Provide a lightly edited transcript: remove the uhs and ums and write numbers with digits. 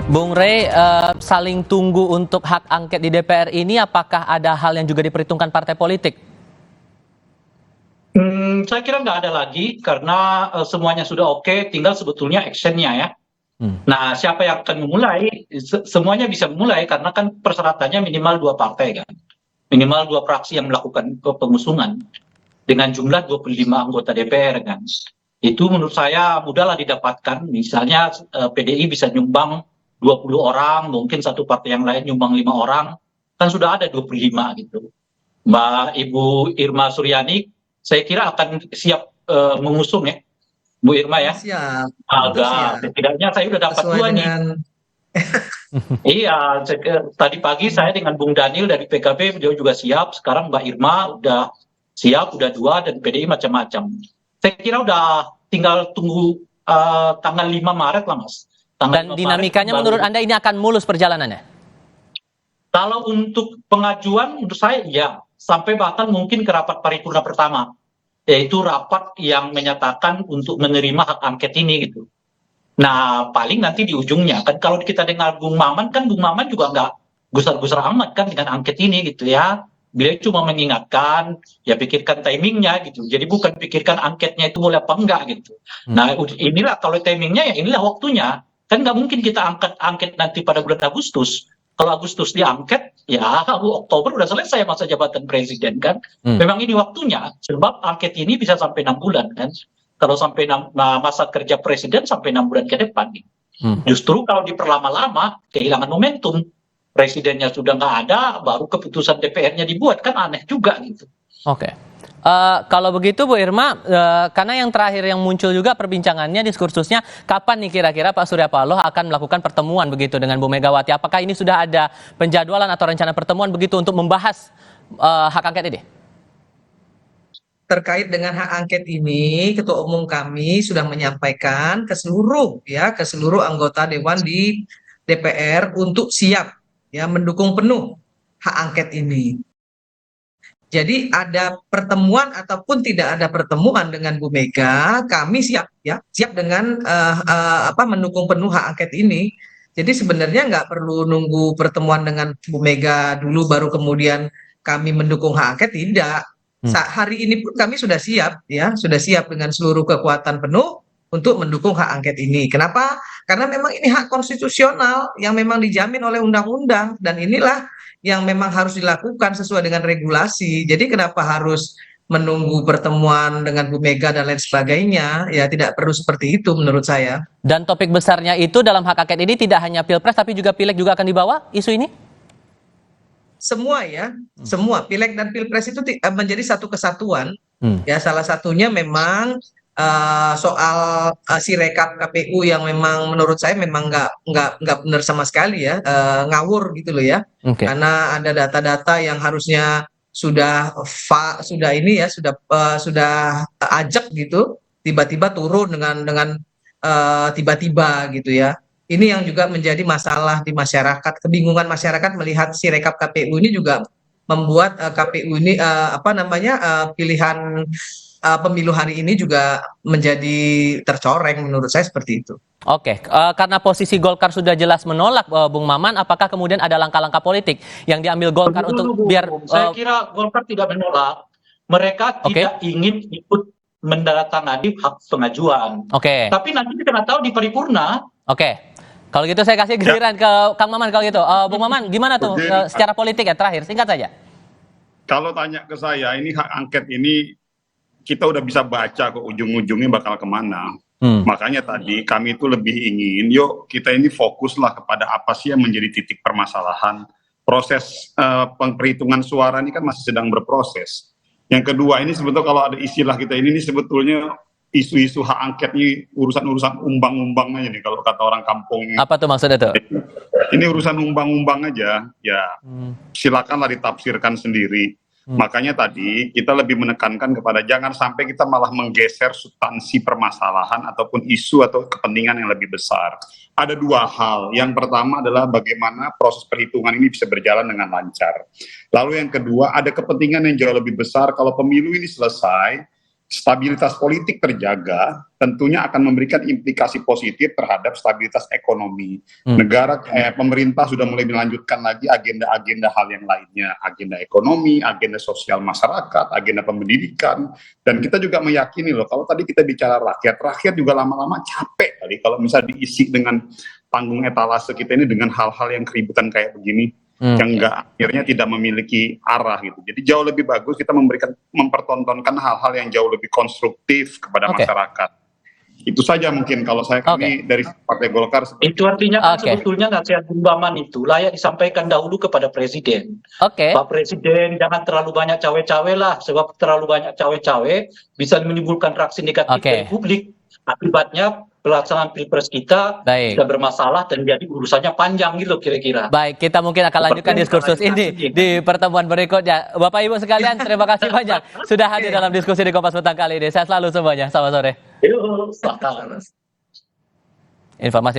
Bung Rey, saling tunggu untuk hak angket di DPR ini, apakah ada hal yang juga diperhitungkan partai politik? Saya kira nggak ada lagi karena semuanya sudah oke, tinggal sebetulnya actionnya ya. Nah, siapa yang akan memulai? Semuanya bisa memulai karena kan persyaratannya minimal dua partai kan, minimal dua fraksi yang melakukan pengusungan dengan jumlah 25 anggota DPR kan. Itu menurut saya mudahlah didapatkan. Misalnya PDI bisa nyumbang 20 orang, mungkin satu partai yang lain nyumbang 5 orang, kan sudah ada 25 gitu. Mbak Ibu Irma Suryani, saya kira akan siap mengusung ya, Bu Irma ya. Siap, tentu Agak, siap. setidaknya saya udah dapat Sesuai dua nih. dengan Iya, tadi pagi saya dengan Bung Daniel dari PKB, beliau juga siap. Sekarang Mbak Irma udah siap, udah dua, dan PDI macam-macam. Saya kira udah tinggal tunggu tanggal 5 Maret lah, Mas. Dan dinamikanya menurut Anda ini akan mulus perjalanannya? Kalau untuk pengajuan, menurut saya ya, sampai bahkan mungkin ke rapat paripurna pertama, yaitu rapat yang menyatakan untuk menerima hak angket ini gitu. Nah, paling nanti di ujungnya kan kalau kita dengar Bung Maman kan Bung Maman juga nggak gusar-gusar amat kan dengan angket ini gitu ya. Beliau cuma mengingatkan, ya pikirkan timingnya gitu. Jadi bukan pikirkan angketnya itu boleh apa enggak gitu. Nah, inilah kalau timingnya ya inilah waktunya. Kan nggak mungkin kita angket nanti pada bulan Agustus. Kalau Agustus diangket, ya Oktober udah selesai masa jabatan presiden kan. Memang ini waktunya, sebab angket ini bisa sampai 6 bulan kan. Kalau sampai masa kerja presiden sampai 6 bulan ke depan. Justru kalau diperlama-lama, kehilangan momentum. Presidennya sudah nggak ada, baru keputusan DPR-nya dibuat, kan aneh juga gitu. Oke. Kalau begitu Bu Irma, karena yang terakhir yang muncul juga perbincangannya, diskursusnya, kapan nih kira-kira Pak Surya Paloh akan melakukan pertemuan begitu dengan Bu Megawati? Apakah ini sudah ada penjadwalan atau rencana pertemuan begitu untuk membahas hak angket ini? terkait dengan hak angket ini, Ketua Umum kami sudah menyampaikan ke seluruh anggota Dewan di DPR untuk siap ya mendukung penuh hak angket ini. Jadi ada pertemuan ataupun tidak ada pertemuan dengan Bu Mega, kami siap dengan mendukung penuh hak angket ini. Jadi sebenarnya nggak perlu nunggu pertemuan dengan Bu Mega dulu baru kemudian kami mendukung hak angket, tidak. Hari ini pun kami sudah siap dengan seluruh kekuatan penuh untuk mendukung hak angket ini. Kenapa? Karena memang ini hak konstitusional yang memang dijamin oleh undang-undang, dan inilah yang memang harus dilakukan sesuai dengan regulasi. Jadi kenapa harus menunggu pertemuan dengan Bu Mega dan lain sebagainya? Ya tidak perlu seperti itu menurut saya. Dan topik besarnya itu dalam hak angket ini tidak hanya Pilpres tapi juga Pileg juga akan dibawa isu ini? Semua semua Pileg dan Pilpres itu menjadi satu kesatuan. Ya, salah satunya memang soal sirekap KPU yang memang menurut saya memang nggak benar sama sekali ya, ngawur gitu loh ya. Karena ada data-data yang harusnya sudah ajak gitu, tiba-tiba turun dengan tiba-tiba gitu ya. Ini yang juga menjadi masalah di masyarakat, kebingungan masyarakat melihat sirekap KPU ini juga membuat KPU ini pilihan pemilu hari ini juga menjadi tercoreng menurut saya seperti itu. Oke, karena posisi Golkar sudah jelas menolak, Bung Maman, apakah kemudian ada langkah-langkah politik yang diambil Golkar untuk biar... Saya kira Golkar tidak menolak, mereka tidak ingin ikut menandatangani hak pengajuan. Tapi nanti kita nggak tahu di paripurna. Kalau gitu saya kasih giliran ke Kang Maman kalau gitu. Bung Maman, gimana tuh secara politik ya, terakhir singkat saja. Kalau tanya ke saya, ini hak angket ini kita udah bisa baca ke ujung-ujungnya bakal kemana. Makanya tadi kami itu lebih ingin, yuk kita ini fokuslah kepada apa sih yang menjadi titik permasalahan. Proses perhitungan suara ini kan masih sedang berproses. Yang kedua, ini sebetulnya kalau ada istilah kita ini sebetulnya isu-isu hak angket ini urusan-urusan umbang-umbang aja nih kalau kata orang kampung. Apa tuh maksudnya tuh? Ini urusan umbang-umbang aja, ya silakanlah ditafsirkan sendiri. Makanya tadi kita lebih menekankan kepada jangan sampai kita malah menggeser substansi permasalahan ataupun isu atau kepentingan yang lebih besar. Ada dua hal. Yang pertama adalah bagaimana proses perhitungan ini bisa berjalan dengan lancar. Lalu yang kedua, ada kepentingan yang jauh lebih besar kalau pemilu ini selesai, stabilitas politik terjaga, tentunya akan memberikan implikasi positif terhadap stabilitas ekonomi. Pemerintah sudah mulai melanjutkan lagi agenda-agenda hal yang lainnya, agenda ekonomi, agenda sosial masyarakat, agenda pendidikan, dan kita juga meyakini loh, kalau tadi kita bicara rakyat juga lama-lama capek kali kalau misalnya diisi dengan panggung etalase kita ini dengan hal-hal yang keributan kayak begini. Yang akhirnya tidak memiliki arah gitu. Jadi jauh lebih bagus kita mempertontonkan hal-hal yang jauh lebih konstruktif kepada masyarakat. Itu saja mungkin kalau kami dari Partai Golkar. Itu artinya kan sebetulnya nasihat Bung Baman itu layak disampaikan dahulu kepada Presiden. Pak Presiden jangan terlalu banyak cawe-cawe lah, sebab terlalu banyak cawe-cawe bisa menimbulkan reaksi negatif dari publik. Akibatnya pelaksanaan pilpres kita bisa bermasalah dan jadi urusannya panjang gitu kira-kira. Baik, kita mungkin akan lanjutkan diskursus ini di pertemuan berikutnya. Bapak Ibu sekalian, terima kasih banyak sudah hadir dalam diskusi di Kompas Petang kali ini. Sehat selalu semuanya. Selamat sore. Yuk, selamat. Informasi